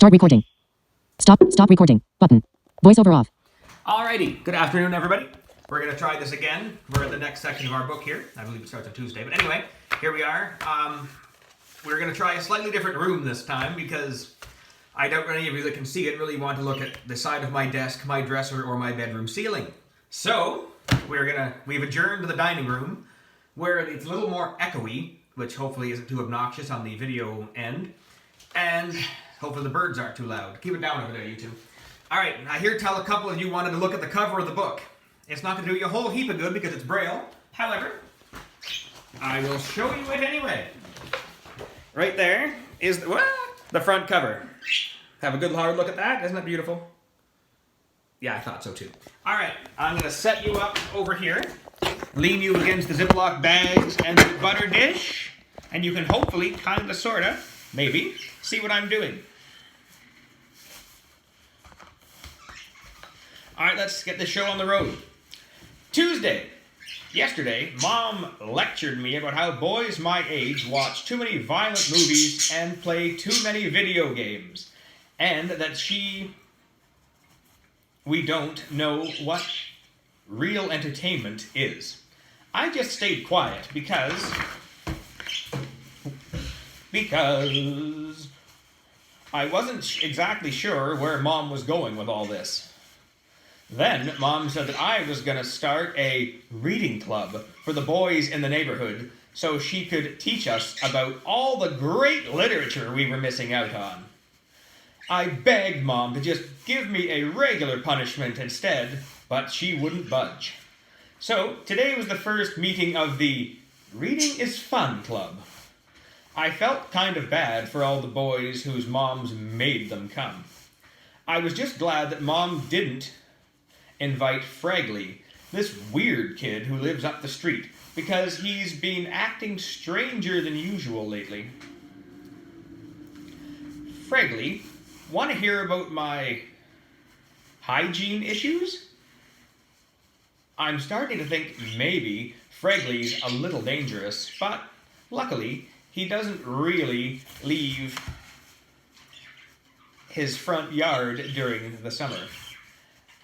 Start recording. Stop recording. Button. Voiceover off. Alrighty, good afternoon everybody. We're going to try this again. We're in the next section of our book here. I believe it starts on Tuesday, but anyway, here we are. We're going to try a slightly different room this time because I doubt any of you that can see it really want to look at the side of my desk, my dresser, or my bedroom ceiling. So, we've adjourned to the dining room where it's a little more echoey, which hopefully isn't too obnoxious on the video end, and hopefully the birds aren't too loud. Keep it down over there, you two. Alright, I hear tell a couple of you wanted to look at the cover of the book. It's not going to do you a whole heap of good because it's Braille. However, I will show you it anyway. Right there is the front cover. Have a good hard look at that. Isn't that beautiful? Yeah, I thought so too. Alright, I'm going to set you up over here. Lean you against the Ziploc bags and the butter dish. And you can hopefully, kind of, sort of, maybe, see what I'm doing. Alright, let's get this show on the road. Tuesday. Yesterday, Mom lectured me about how boys my age watch too many violent movies and play too many video games. And that we don't know what real entertainment is. I just stayed quiet because I wasn't exactly sure where Mom was going with all this. Then, Mom said that I was going to start a reading club for the boys in the neighborhood so she could teach us about all the great literature we were missing out on. I begged Mom to just give me a regular punishment instead, but she wouldn't budge. So, today was the first meeting of the Reading is Fun Club. I felt kind of bad for all the boys whose moms made them come. I was just glad that Mom didn't invite Fragley, this weird kid who lives up the street, because he's been acting stranger than usual lately. Fragley, want to hear about my hygiene issues? I'm starting to think maybe Fragley's a little dangerous, but luckily he doesn't really leave his front yard during the summer.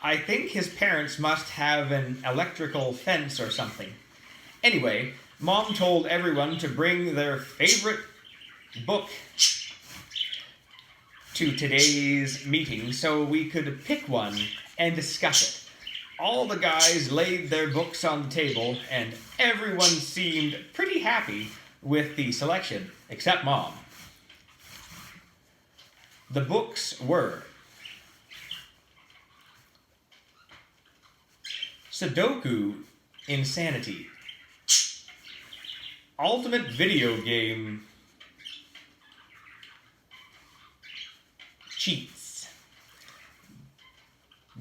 I think his parents must have an electrical fence or something. Anyway, Mom told everyone to bring their favorite book to today's meeting so we could pick one and discuss it. All the guys laid their books on the table and everyone seemed pretty happy with the selection, except Mom. The books were Sudoku Insanity, Ultimate Video Game Cheats,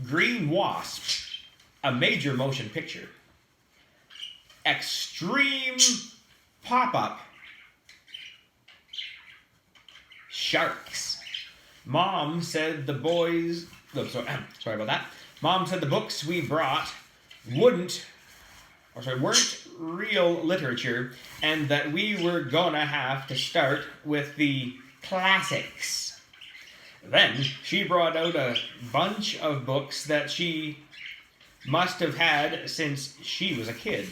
Green Wasp, a major motion picture, Extreme Pop-Up, Sharks. Mom said the boys... Oh, sorry about that. Mom said the books we brought weren't real literature, and that we were gonna have to start with the classics. Then she brought out a bunch of books that she must have had since she was a kid.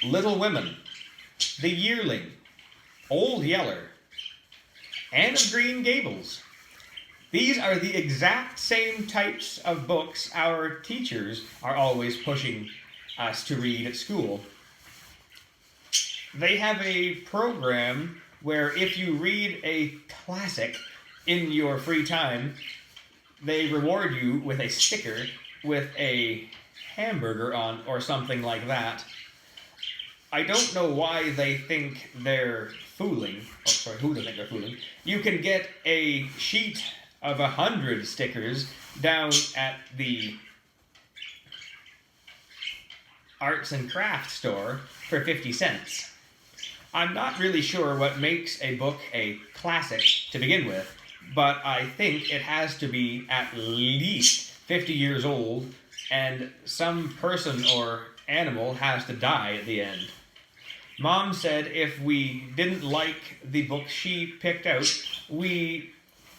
Little Women, The Yearling, Old Yeller, Anne of Green Gables. These are the exact same types of books our teachers are always pushing us to read at school. They have a program where if you read a classic in your free time, they reward you with a sticker with a hamburger on or something like that. I don't know why they think they're fooling. Who they think they're fooling. You can get a sheet of 100 stickers down at the arts and crafts store for 50 cents. I'm not really sure what makes a book a classic to begin with, but I think it has to be at least 50 years old, and some person or animal has to die at the end. Mom said if we didn't like the book she picked out, we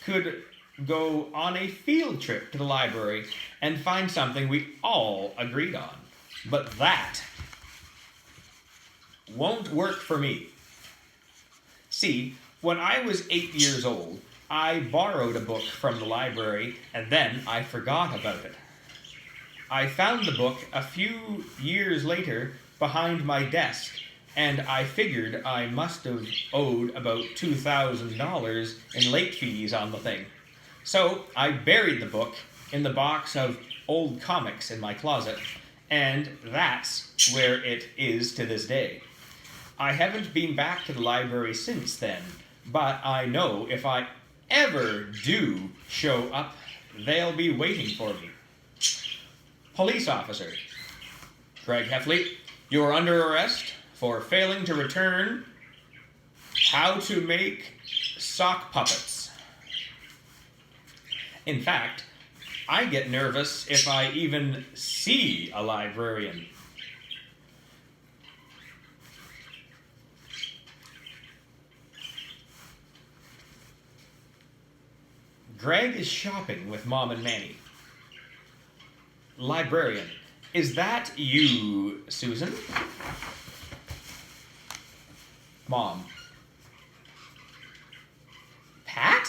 could go on a field trip to the library and find something we all agreed on. But that won't work for me. See, when I was 8 years old, I borrowed a book from the library and then I forgot about it. I found the book a few years later behind my desk, and I figured I must have owed about $2,000 in late fees on the thing. So I buried the book in the box of old comics in my closet, and that's where it is to this day. I haven't been back to the library since then, but I know if I ever do show up, they'll be waiting for me. Police officer. Greg Heffley, you are under arrest for failing to return how to make sock puppets. In fact, I get nervous if I even see a librarian. Greg is shopping with Mom and Manny. Librarian. Is that you, Susan? Mom. Pat?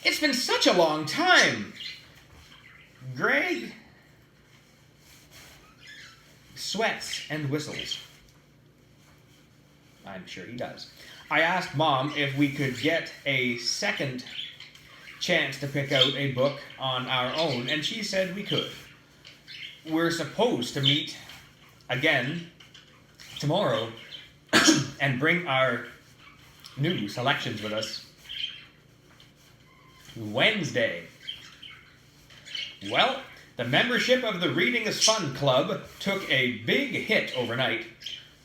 It's been such a long time. Greg sweats and whistles. I'm sure he does. I asked Mom if we could get a second chance to pick out a book on our own, and she said we could. We're supposed to meet again tomorrow and bring our new selections with us Wednesday. Well, the membership of the Reading is Fun Club took a big hit overnight.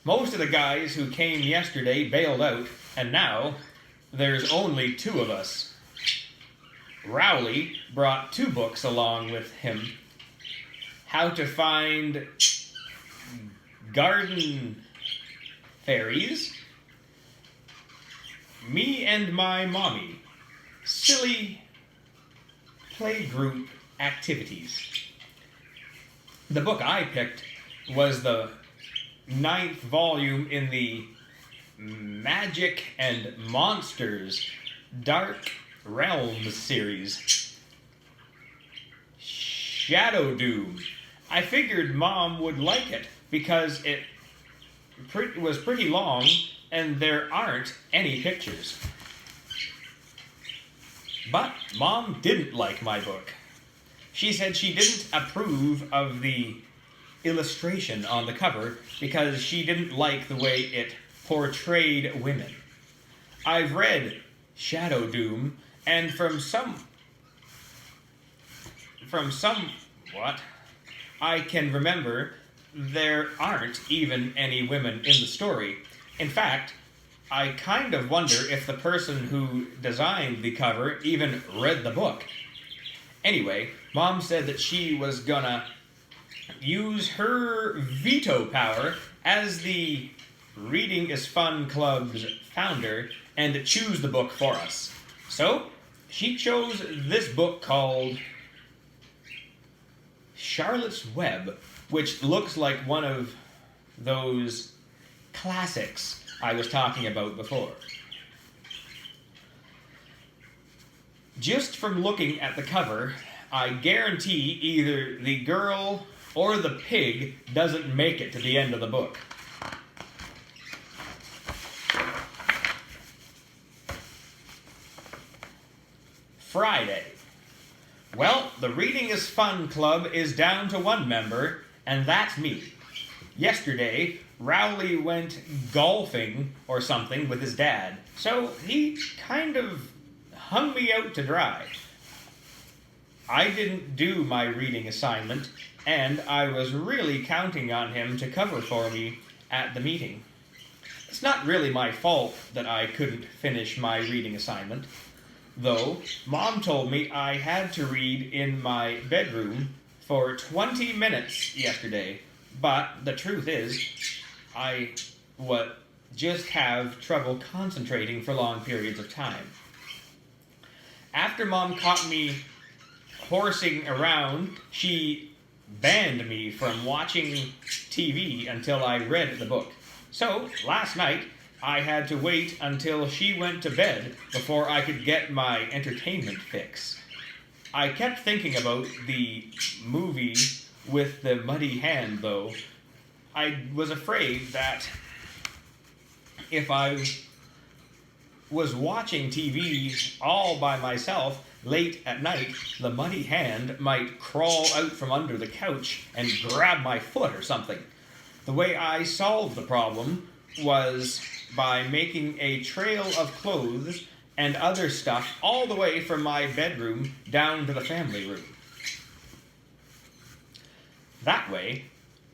Most of the guys who came yesterday bailed out, and now there's only 2 of us. Rowley brought 2 books along with him. How to Find Garden Fairies, Me and My Mommy, Silly Playgroup Activities. The book I picked was the 9th volume in the Magic and Monsters Dark Realms series, Shadow Doom. I figured Mom would like it because it was pretty long and there aren't any pictures. But Mom didn't like my book. She said she didn't approve of the illustration on the cover because she didn't like the way it portrayed women. I've read Shadow Doom, and from some what I can remember, there aren't even any women in the story. In fact, I kind of wonder if the person who designed the cover even read the book. Anyway, Mom said that she was gonna use her veto power as the Reading is Fun Club's founder and choose the book for us. So, she chose this book called Charlotte's Web, which looks like one of those classics I was talking about before. Just from looking at the cover, I guarantee either the girl or the pig doesn't make it to the end of the book. Friday. Well, the Reading is Fun Club is down to 1 member, and that's me. Yesterday, Rowley went golfing or something with his dad, so he kind of hung me out to dry. I didn't do my reading assignment, and I was really counting on him to cover for me at the meeting. It's not really my fault that I couldn't finish my reading assignment. Though, Mom told me I had to read in my bedroom for 20 minutes yesterday, but the truth is, I just have trouble concentrating for long periods of time. After Mom caught me horsing around, she banned me from watching TV until I read the book. So, last night, I had to wait until she went to bed before I could get my entertainment fix. I kept thinking about the movie with the muddy hand, though. I was afraid that if I was watching TV all by myself late at night, the muddy hand might crawl out from under the couch and grab my foot or something. The way I solved the problem was by making a trail of clothes and other stuff all the way from my bedroom down to the family room. That way,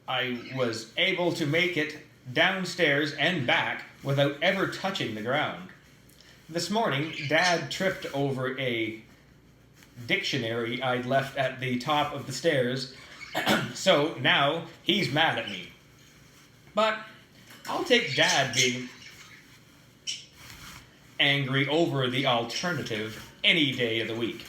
I was able to make it downstairs and back without ever touching the ground. This morning, Dad tripped over a dictionary I'd left at the top of the stairs, so now he's mad at me. But I'll take Dad being angry over the alternative any day of the week.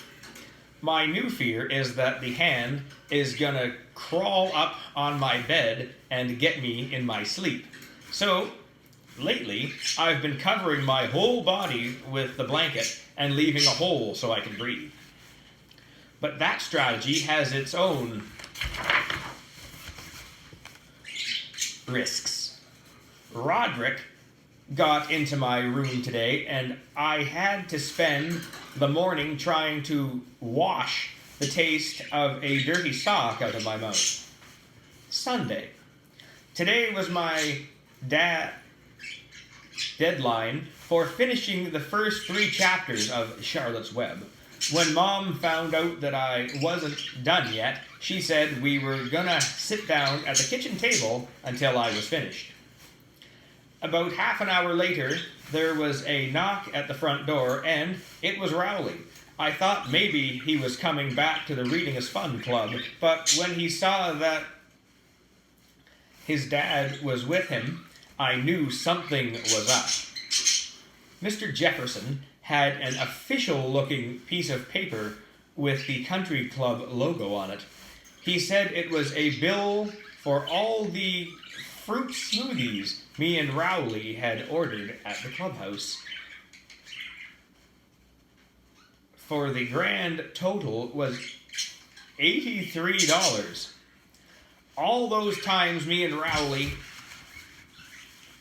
My new fear is that the hand is gonna crawl up on my bed and get me in my sleep. So, lately, I've been covering my whole body with the blanket and leaving a hole so I can breathe. But that strategy has its own risks. Roderick got into my room today, and I had to spend the morning trying to wash the taste of a dirty sock out of my mouth. Sunday. Today was my deadline for finishing the first 3 chapters of Charlotte's Web. When Mom found out that I wasn't done yet, she said we were gonna sit down at the kitchen table until I was finished. About half an hour later, there was a knock at the front door, and it was Rowley. I thought maybe he was coming back to the Reading is Fun Club, but when he saw that his dad was with him, I knew something was up. Mr. Jefferson had an official-looking piece of paper with the country club logo on it. He said it was a bill for all the fruit smoothies me and Rowley had ordered at the clubhouse. For the grand total was $83. All those times me and Rowley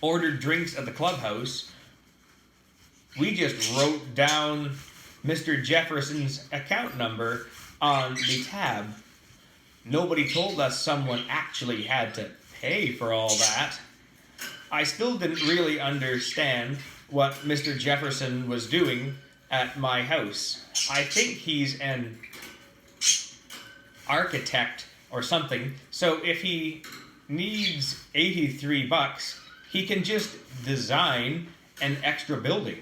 ordered drinks at the clubhouse, we just wrote down Mr. Jefferson's account number on the tab. Nobody told us someone actually had to pay for all that. I still didn't really understand what Mr. Jefferson was doing at my house. I think he's an architect or something, so if he needs $83, he can just design an extra building.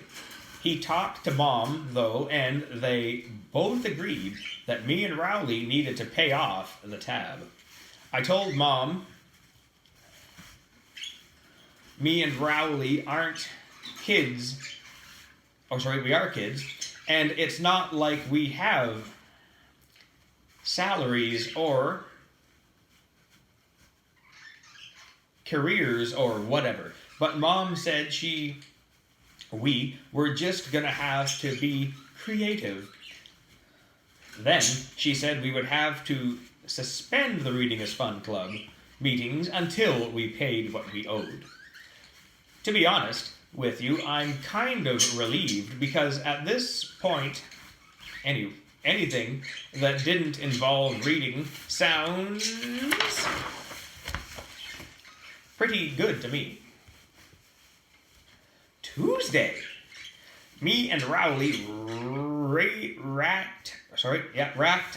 He talked to Mom, though, and they both agreed that me and Rowley needed to pay off the tab. I told Mom me and Rowley aren't kids. We are kids, and it's not like we have salaries or careers or whatever. But Mom said we were just gonna have to be creative. Then she said we would have to suspend the Reading is Fun Club meetings until we paid what we owed. To be honest with you, I'm kind of relieved because at this point, anything that didn't involve reading sounds pretty good to me. Tuesday, me and Rowley racked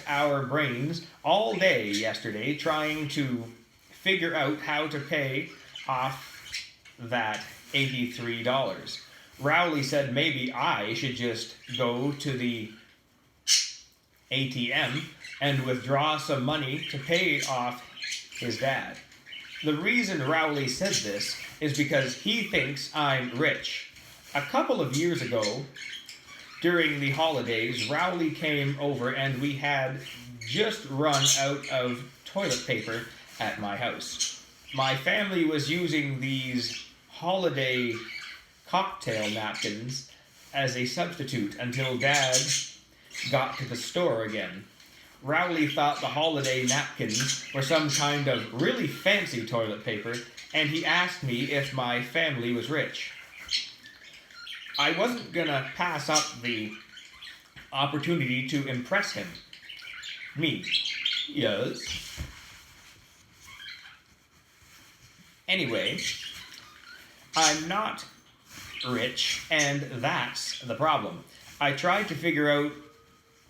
our brains all day yesterday trying to figure out how to pay off that $83. Rowley said maybe I should just go to the ATM and withdraw some money to pay off his dad. The reason Rowley said this is because he thinks I'm rich. A couple of years ago, during the holidays, Rowley came over and we had just run out of toilet paper at my house. My family was using these holiday cocktail napkins as a substitute until Dad got to the store again. Rowley thought the holiday napkins were some kind of really fancy toilet paper, and he asked me if my family was rich. I wasn't gonna pass up the opportunity to impress him. Me. Yes. Anyway, I'm not rich, and that's the problem. I tried to figure out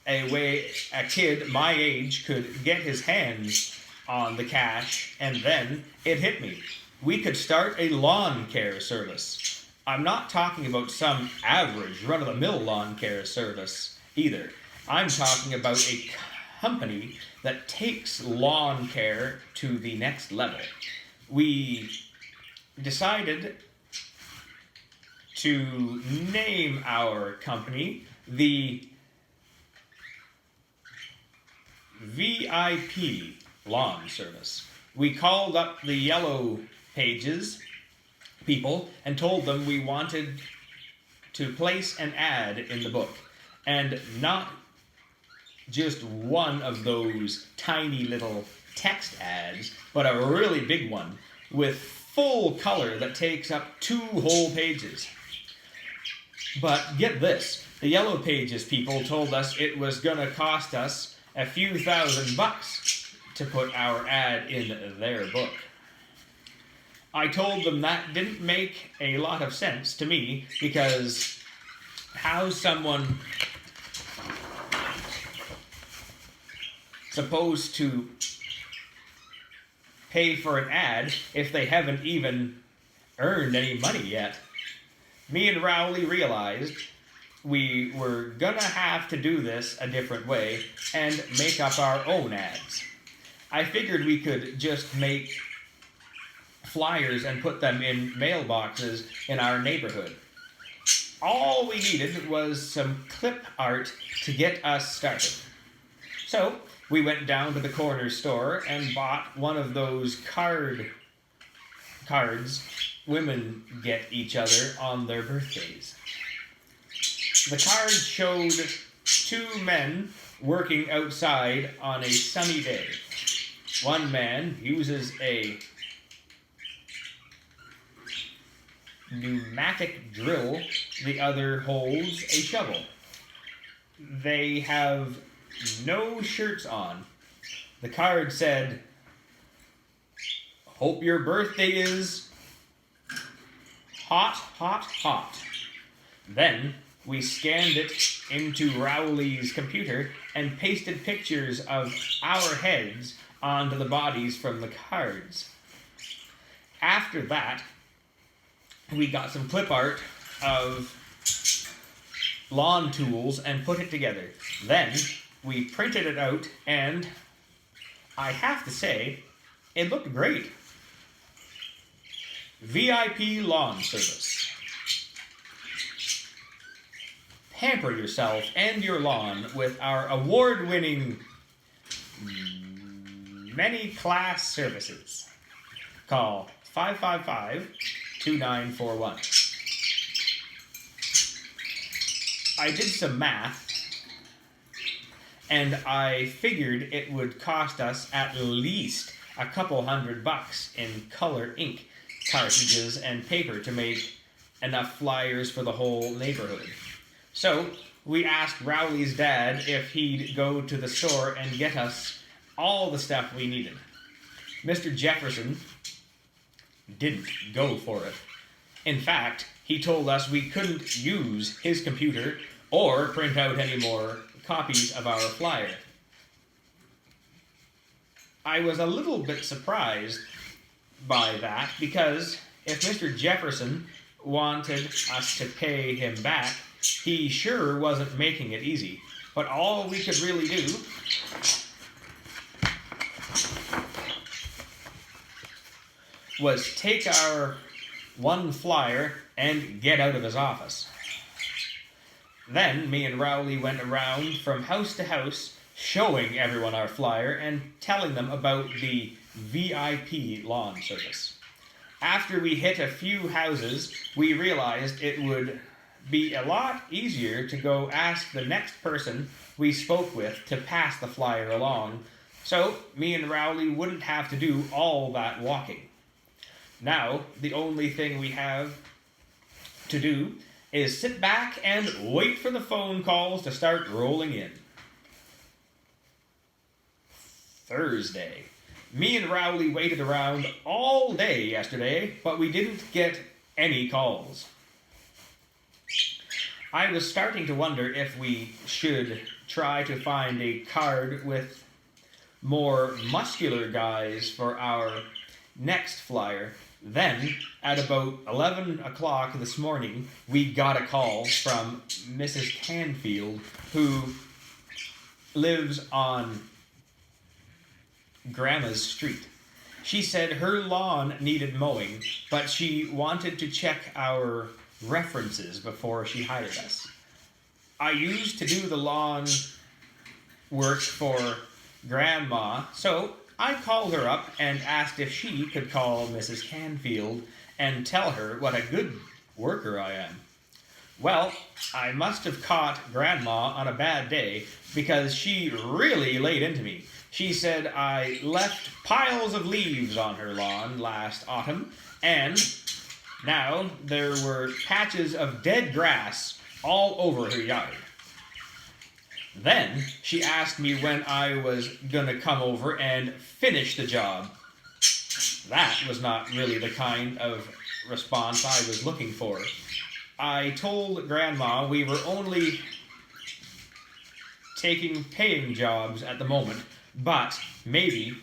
a way a kid my age could get his hands on the cash, and then it hit me. We could start a lawn care service. I'm not talking about some average run-of-the-mill lawn care service either. I'm talking about a company that takes lawn care to the next level. We decided to name our company the VIP Lawn Service. We called up the Yellow Pages people and told them we wanted to place an ad in the book, and not just one of those tiny little text ads, but a really big one with full color that takes up 2 whole pages. But get this, the Yellow Pages people told us it was gonna cost us a few $1,000s to put our ad in their book. I told them that didn't make a lot of sense to me, because how's someone supposed to pay for an ad if they haven't even earned any money yet? Me and Rowley realized we were gonna have to do this a different way and make up our own ads. I figured we could just make flyers and put them in mailboxes in our neighborhood. All we needed was some clip art to get us started. So we went down to the corner store and bought one of those cards women get each other on their birthdays. The card showed 2 men working outside on a sunny day. One man uses a pneumatic drill, the other holds a shovel. They have no shirts on. The card said, "Hope your birthday is hot, hot, hot." Then we scanned it into Rowley's computer and pasted pictures of our heads onto the bodies from the cards. After that, we got some clip art of lawn tools and put it together. Then we printed it out, and I have to say, it looked great. VIP Lawn Service. Pamper yourself and your lawn with our award-winning many-class services. Call 555-2941. I did some math, and I figured it would cost us at least a couple $100 in color ink, cartridges, and paper to make enough flyers for the whole neighborhood. So we asked Rowley's dad if he'd go to the store and get us all the stuff we needed. Mr. Jefferson didn't go for it. In fact, he told us we couldn't use his computer or print out any more copies of our flyer. I was a little bit surprised by that, because if Mr. Jefferson wanted us to pay him back, he sure wasn't making it easy. But all we could really do was take our one flyer and get out of his office. Then me and Rowley went around from house to house showing everyone our flyer and telling them about the VIP lawn service. After we hit a few houses, we realized it would be a lot easier to go ask the next person we spoke with to pass the flyer along, so me and Rowley wouldn't have to do all that walking. Now, the only thing we have to do is sit back and wait for the phone calls to start rolling in. Thursday. Me and Rowley waited around all day yesterday, but we didn't get any calls. I was starting to wonder if we should try to find a card with more muscular guys for our next flyer. Then, at about 11 o'clock this morning, we got a call from Mrs. Canfield, who lives on Grandma's street. She said her lawn needed mowing, but she wanted to check our references before she hired us. I used to do the lawn work for Grandma, so I called her up and asked if she could call Mrs. Canfield and tell her what a good worker I am. Well, I must have caught Grandma on a bad day because she really laid into me. She said I left piles of leaves on her lawn last autumn, and now there were patches of dead grass all over her yard. Then she asked me when I was going to come over and finish the job. That was not really the kind of response I was looking for. I told Grandma we were only taking paying jobs at the moment, but maybe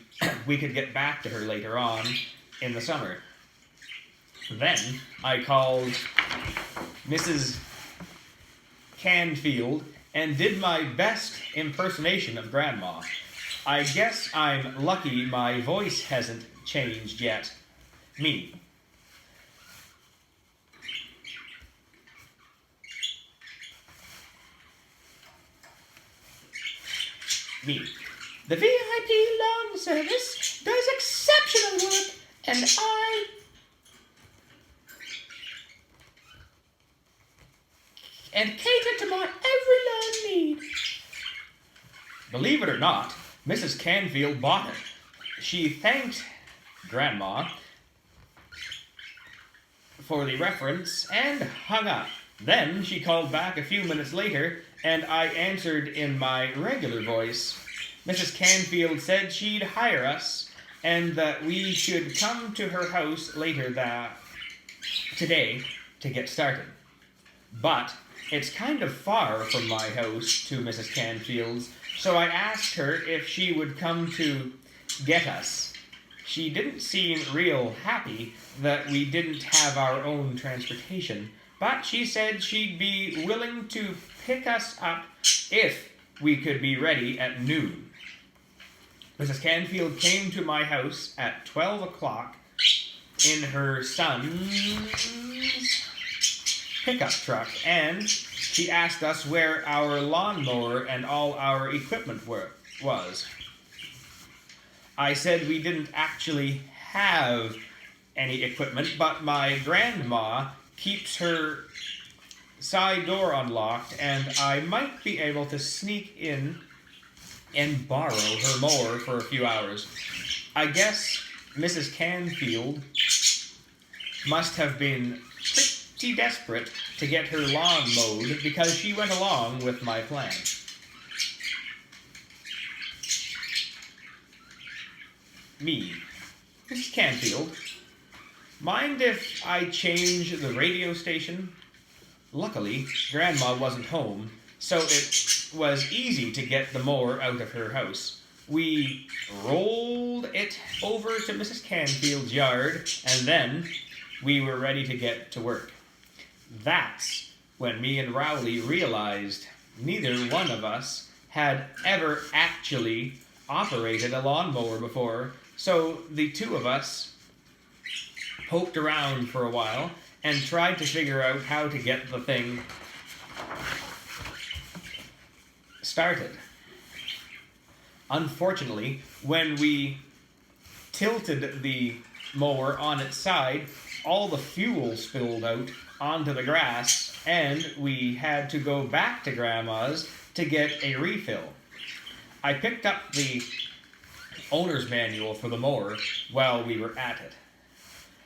we could get back to her later on in the summer. Then I called Mrs. Canfield and did my best impersonation of Grandma. I guess I'm lucky my voice hasn't changed yet. Me. The VIP lawn service does exceptional work, and I cater to my every lawn need. Believe it or not, Mrs. Canfield bought it. She thanked Grandma for the reference and hung up. Then she called back a few minutes later, and I answered in my regular voice. Mrs. Canfield said she'd hire us and that we should come to her house later today to get started. But it's kind of far from my house to Mrs. Canfield's, so I asked her if she would come to get us. She didn't seem real happy that we didn't have our own transportation, but she said she'd be willing to pick us up if we could be ready at noon. Mrs. Canfield came to my house at 12 o'clock in her son's pickup truck, and she asked us where our lawnmower and all our equipment was. I said we didn't actually have any equipment, but my grandma keeps her side door unlocked, and I might be able to sneak in and borrow her mower for a few hours. I guess Mrs. Canfield must have been pretty desperate to get her lawn mowed because she went along with my plan. Me. Mrs. Canfield, mind if I change the radio station? Luckily, Grandma wasn't home, so it was easy to get the mower out of her house. We rolled it over to Mrs. Canfield's yard, and then we were ready to get to work. That's when me and Rowley realized neither one of us had ever actually operated a lawnmower before, so the two of us poked around for a while and tried to figure out how to get the thing started. Unfortunately, when we tilted the mower on its side, all the fuel spilled out onto the grass, and we had to go back to Grandma's to get a refill. I picked up the owner's manual for the mower while we were at it.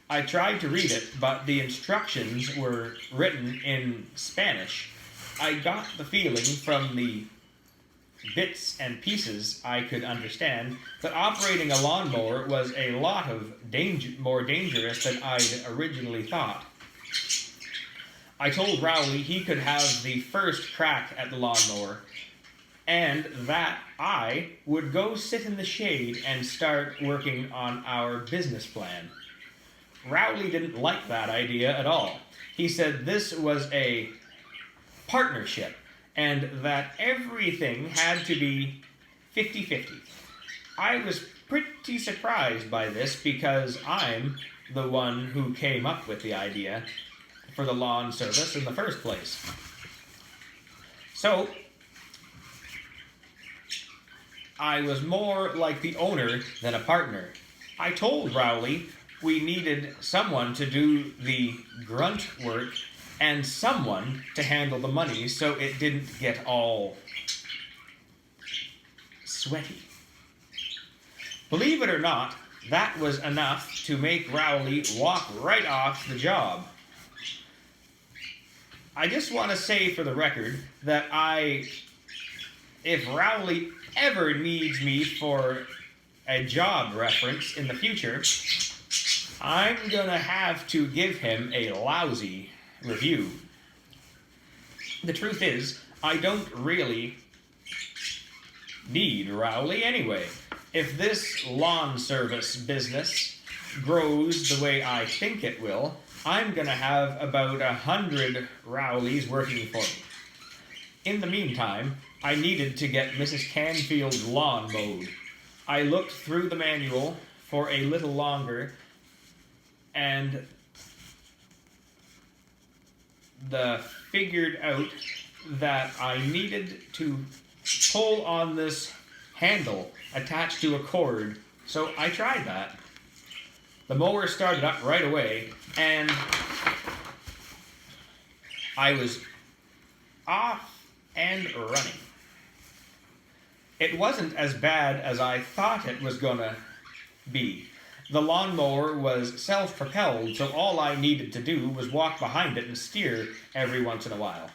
I tried to read it, but the instructions were written in Spanish. I got the feeling from the bits and pieces I could understand that operating a lawnmower was a lot of more dangerous than I'd originally thought. I told Rowley he could have the first crack at the lawnmower, and that I would go sit in the shade and start working on our business plan. Rowley didn't like that idea at all. He said this was a partnership and that everything had to be 50-50. I was pretty surprised by this because I'm the one who came up with the idea for the lawn service in the first place. So, I was more like the owner than a partner. I told Rowley we needed someone to do the grunt work and someone to handle the money so it didn't get all sweaty. Believe it or not, that was enough to make Rowley walk right off the job. I just want to say for the record that if Rowley ever needs me for a job reference in the future, I'm gonna have to give him a lousy review. The truth is, I don't really need Rowley anyway. If this lawn service business grows the way I think it will, I'm gonna have about 100 Rowleys working for me. In the meantime, I needed to get Mrs. Canfield's lawn mowed. I looked through the manual for a little longer and figured out that I needed to pull on this handle attached to a cord, so I tried that. The mower started up right away, and I was off and running. It wasn't as bad as I thought it was gonna be. The lawnmower was self-propelled, so all I needed to do was walk behind it and steer every once in a while.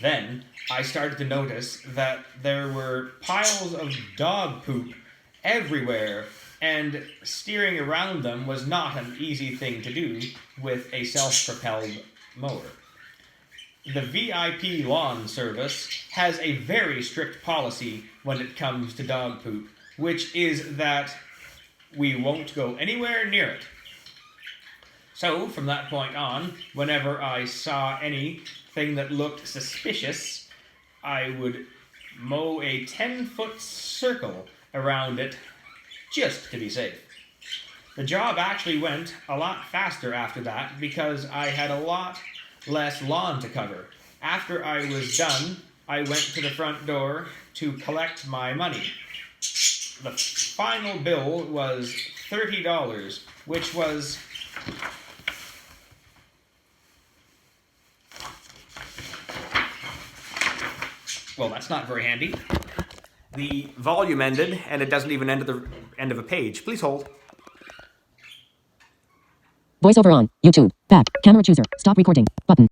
Then I started to notice that there were piles of dog poop everywhere, and steering around them was not an easy thing to do with a self-propelled mower. The VIP lawn service has a very strict policy when it comes to dog poop, which is that we won't go anywhere near it. So, from that point on, whenever I saw anything that looked suspicious, I would mow a 10-foot circle around it just to be safe. The job actually went a lot faster after that because I had a lot less lawn to cover. After I was done, I went to the front door to collect my money. The final bill was $30, which was well, that's not very handy. The volume ended, and it doesn't even end at the end of a page. Please hold. Voiceover on. YouTube. Back. Camera chooser. Stop recording. Button.